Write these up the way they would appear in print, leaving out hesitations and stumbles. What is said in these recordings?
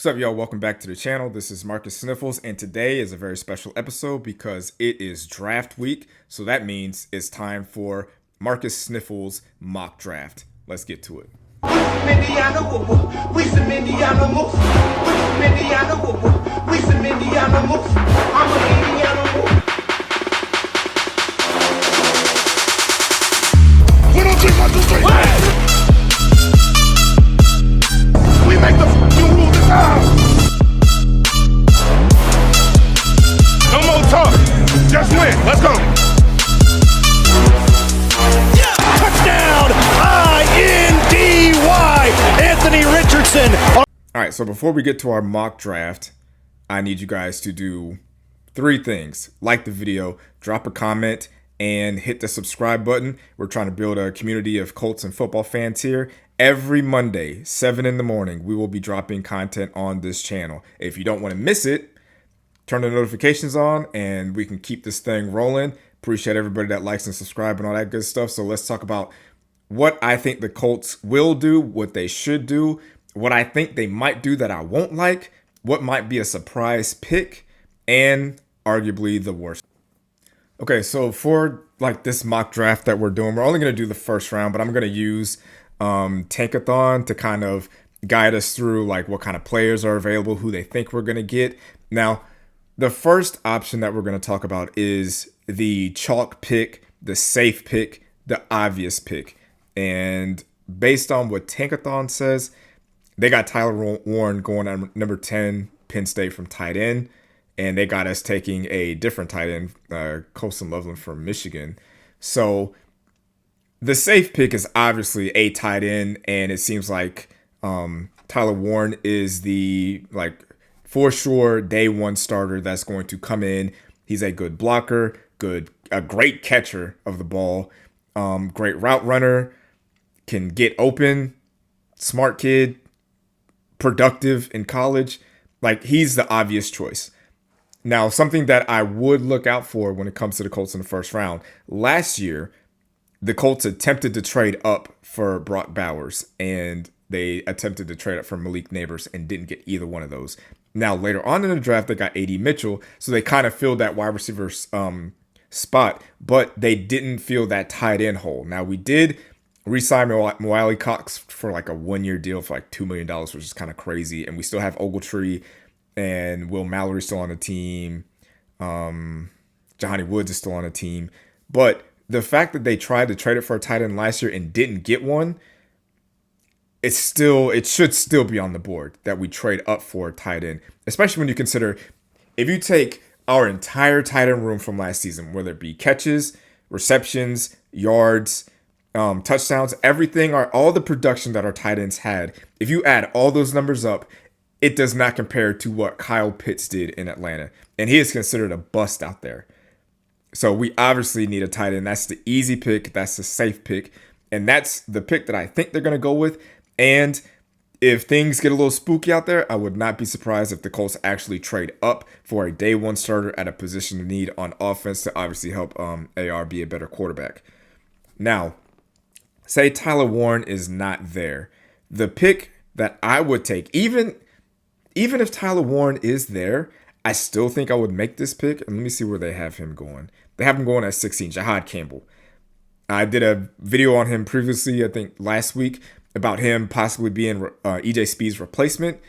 What's up, y'all? Welcome back to the channel. This is Marcus Sniffles, and today is a very special episode because it is draft week. So that means it's time for Marcus Sniffles mock draft. Let's get to it. We make the fucking rules in town. No more talk. Just win. Let's go. Touchdown! I-N-D-Y! Anthony Richardson. All right, so before we get to our mock draft, I need you guys to do three things. Like the video, drop a comment, and hit the subscribe button. We're trying to build a community of Colts and football fans here. Every Monday, 7 in the morning, we will be dropping content on this channel. If you don't want to miss it, turn the notifications on and we can keep this thing rolling. Appreciate everybody that likes and subscribe and all that good stuff. So let's talk about what I think the Colts will do, what they should do, what I think they might do that I won't like, what might be a surprise pick, and arguably the worst. Okay, so for like this mock draft that we're doing, we're only going to do the first round, but I'm going to use Tankathon to kind of guide us through like what kind of players are available, who they think we're going to get. Now, the first option that we're going to talk about is the chalk pick, the safe pick, the obvious pick. And based on what Tankathon says, they got Tyler Warren going at number 10, Penn State from tight end. And they got us taking a different tight end, Colson Loveland from Michigan. So the safe pick is obviously a tight end, and it seems like Tyler Warren is the for sure day one starter that's going to come in. He's a good blocker, a great catcher of the ball, great route runner, can get open, smart kid, productive in college. Like, he's the obvious choice. Now, something that I would look out for when it comes to the Colts in the first round, last year, the Colts attempted to trade up for Brock Bowers, and they attempted to trade up for Malik Neighbors and didn't get either one of those. Now, later on in the draft, they got A.D. Mitchell, so they kind of filled that wide receiver spot, but they didn't fill that tight end hole. Now, we did re-sign Wiley Cox for like a one-year deal for like $2 million, which is kind of crazy, and we still have Ogletree and Will Mallory still on the team. Jihadd Woods is still on the team. But the fact that they tried to trade it for a tight end last year and didn't get one, it should still be on the board that we trade up for a tight end. Especially when you consider, if you take our entire tight end room from last season, whether it be catches, receptions, yards, touchdowns, everything, all the production that our tight ends had, if you add all those numbers up, it does not compare to what Kyle Pitts did in Atlanta. And he is considered a bust out there. So we obviously need a tight end. That's the easy pick. That's the safe pick. And that's the pick that I think they're going to go with. And if things get a little spooky out there, I would not be surprised if the Colts actually trade up for a day one starter at a position of need on offense to obviously help AR be a better quarterback. Now, say Tyler Warren is not there. The pick that I would take, even if Tyler Warren is there, I still think I would make this pick. And let me see where they have him going. They have him going at 16, Jihadd Campbell. I did a video on him previously, I think last week, about him possibly being EJ Speed's replacement.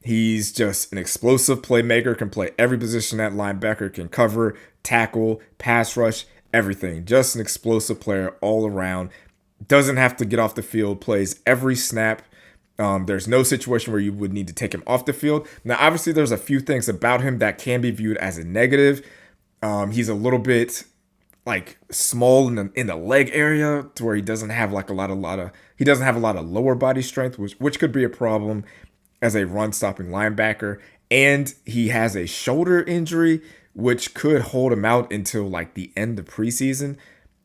He's just an explosive playmaker, can play every position at linebacker, can cover, tackle, pass rush, everything. Just an explosive player all around. Doesn't have to get off the field, plays every snap. There's no situation where you would need to take him off the field. Now, obviously, there's a few things about him that can be viewed as a negative. He's a little bit like small in the leg area, to where he doesn't have like a lot of lower body strength, which could be a problem as a run stopping linebacker. And he has a shoulder injury, which could hold him out until like the end of preseason,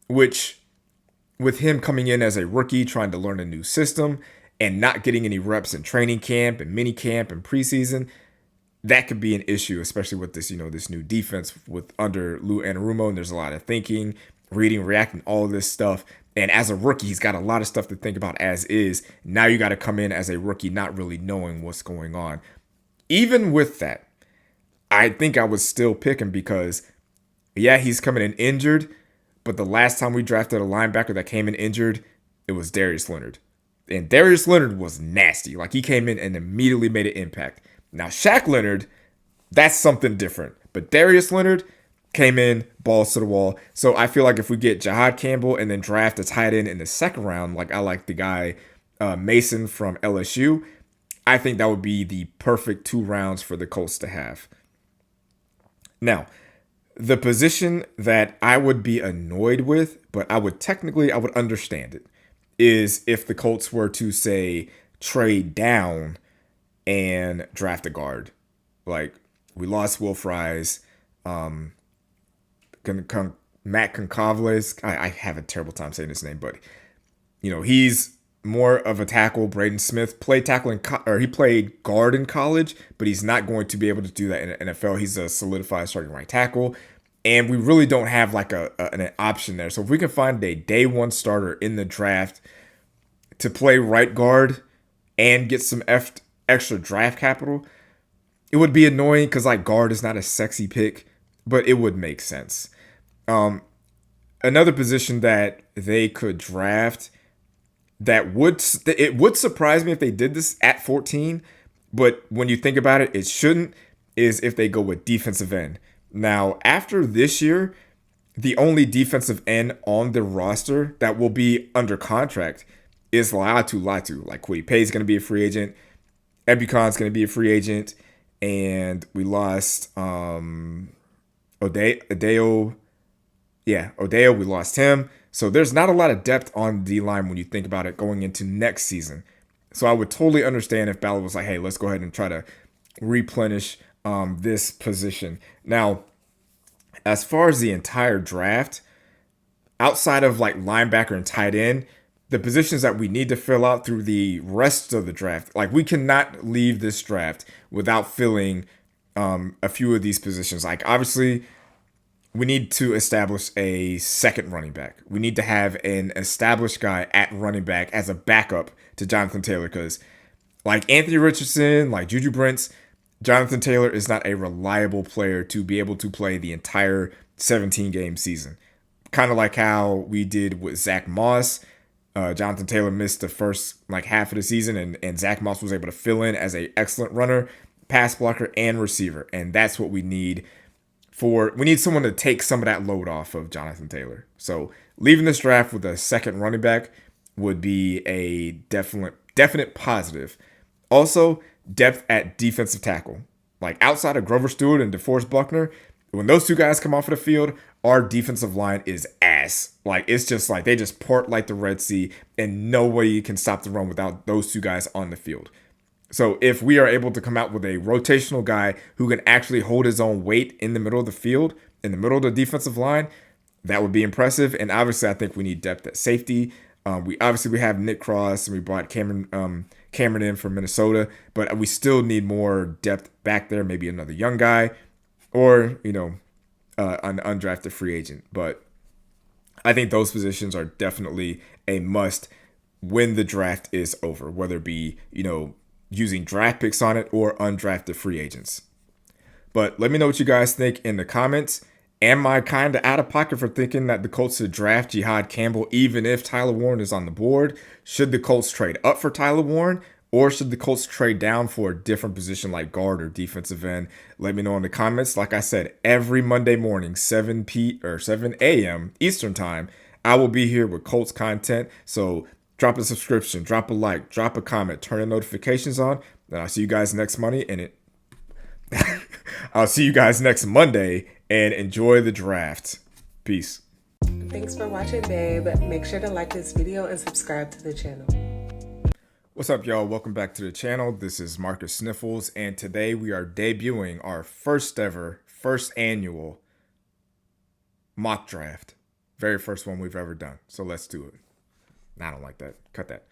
which, with him coming in as a rookie, trying to learn a new system and not getting any reps in training camp and mini camp and preseason, that could be an issue, especially with this, this new defense with under Lou Anarumo. And there's a lot of thinking, reading, reacting, all of this stuff. And as a rookie, he's got a lot of stuff to think about as is. Now you got to come in as a rookie not really knowing what's going on. Even with that, I think I would still pick him because, yeah, he's coming in injured, but the last time we drafted a linebacker that came in injured, it was Darius Leonard. And Darius Leonard was nasty. Like, he came in and immediately made an impact. Now, Shaq Leonard, that's something different. But Darius Leonard came in, balls to the wall. So I feel like if we get Jihadd Campbell and then draft a tight end in the second round, like I like the guy Mason from LSU, I think that would be the perfect 2 rounds for the Colts to have. Now, the position that I would be annoyed with, but I would understand it, is if the Colts were to, say, trade down and draft a guard. Like, we lost Will Fries, Matt Concavles. I have a terrible time saying his name, but he's more of a tackle. Braden Smith played tackle he played guard in college, but he's not going to be able to do that in the NFL. He's a solidified starting right tackle, and we really don't have like an option there. So if we can find a day 1 starter in the draft to play right guard and get some extra draft capital, it would be annoying because like guard is not a sexy pick, but it would make sense. Another position that they could draft that would surprise me if they did this at 14, but when you think about it, it shouldn't, is if they go with defensive end. Now, after this year, the only defensive end on the roster that will be under contract is Latu. Like, Kwity Paye's going to be a free agent. Ebukan's going to be a free agent. And we lost Odeo. Yeah, Odeo, we lost him. So there's not a lot of depth on the D-line when you think about it going into next season. So I would totally understand if Ballard was like, hey, let's go ahead and try to replenish this position. Now, as far as the entire draft, outside of like linebacker and tight end, the positions that we need to fill out through the rest of the draft, like we cannot leave this draft without filling a few of these positions. Like, obviously, we need to establish a second running back. We need to have an established guy at running back as a backup to Jonathan Taylor, because like Anthony Richardson, like Juju Brents, Jonathan Taylor is not a reliable player to be able to play the entire 17-game season. Kind of like how we did with Zach Moss. Jonathan Taylor missed the first like half of the season, and Zach Moss was able to fill in as an excellent runner, pass blocker, and receiver. And that's what we need. We need someone to take some of that load off of Jonathan Taylor. So leaving this draft with a second running back would be a definite positive. Also, depth at defensive tackle. Like, outside of Grover Stewart and DeForest Buckner, when those 2 guys come off of the field, our defensive line is ass. Like, it's just like they just port like the Red Sea, and nobody can stop the run without those 2 guys on the field. So if we are able to come out with a rotational guy who can actually hold his own weight in the middle of the field, in the middle of the defensive line, that would be impressive. And obviously, I think we need depth at safety. We have Nick Cross, and we brought Cameron in from Minnesota, but we still need more depth back there. Maybe another young guy, or an undrafted free agent. But I think those positions are definitely a must when the draft is over, whether it be using draft picks on it or undrafted free agents. But let me know what you guys think in the comments. Am I kind of out of pocket for thinking that the Colts should draft Jihadd Campbell even if Tyler Warren is on the board? Should the Colts trade up for Tyler Warren, or should the Colts trade down for a different position like guard or defensive end? Let me know in the comments. Like I said, every Monday morning, 7 a.m. Eastern time, I will be here with Colts content. So drop a subscription, drop a like, drop a comment, turn the notifications on. Then I'll see you guys next Monday, I'll see you guys next Monday, and enjoy the draft. Peace. Thanks for watching, babe. Make sure to like this video and subscribe to the channel. What's up, y'all? Welcome back to the channel. This is Marcus Sniffles, and today we are debuting our first annual mock draft. Very first one we've ever done. So let's do it. I don't like that. Cut that.